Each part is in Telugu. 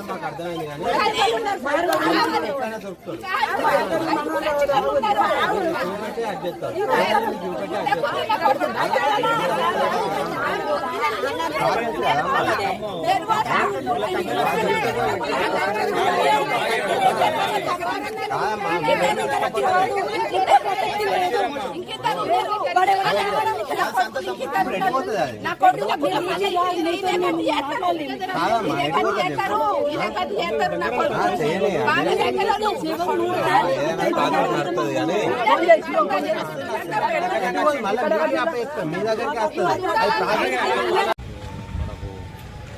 మాకు అర్థమైంది కానీ ఎప్పుడైనా దొరుకుతాడు చూపెట్టే అడ్జెత్తారు చూపెట్టే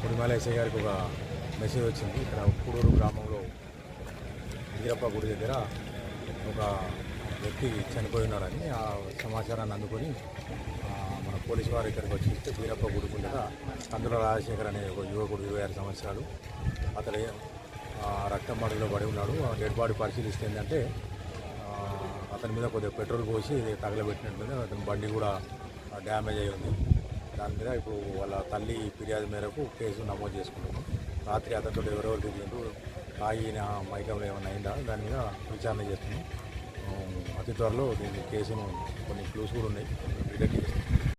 కుడిమల ఎస్ఐ గారికి ఒక మెసేజ్ వచ్చింది. ఇక్కడ ఉప్పుడూరు గ్రామంలో వీరప్ప గుడి దగ్గర ఒక వ్యక్తి చనిపోయి ఉన్నాడని ఆ సమాచారాన్ని అందుకొని మన పోలీసు వారు ఇక్కడికి వచ్చి వీరప్ప గుడి ఉండగా కందుల రాజశేఖర్ అనే ఒక యువకుడు 26 సంవత్సరాలు అతడు రక్తం మడుగులో పడి ఉన్నాడు. డెడ్ బాడీ పరిశీలిస్తే ఏంటంటే అతని మీద కొద్దిగా పెట్రోల్ పోసి తగలబెట్టినట్టుంది. అతని బండి కూడా డ్యామేజ్ అయి ఉంది. దాని మీద ఇప్పుడు వాళ్ళ తల్లి ఫిర్యాదు మేరకు కేసు నమోదు చేసుకున్నాము. రాత్రి అతనితో ఎవరెవరు తిరిగిండు, తాగిన మైకంలో ఏమైనా అయిందా దాని మీద విచారణ చేస్తున్నాం. అతి త్వరలో దీని కేసును కొన్ని క్లూస్ కూడా ఉన్నాయి డిటెక్ట్ చేస్తున్నాం.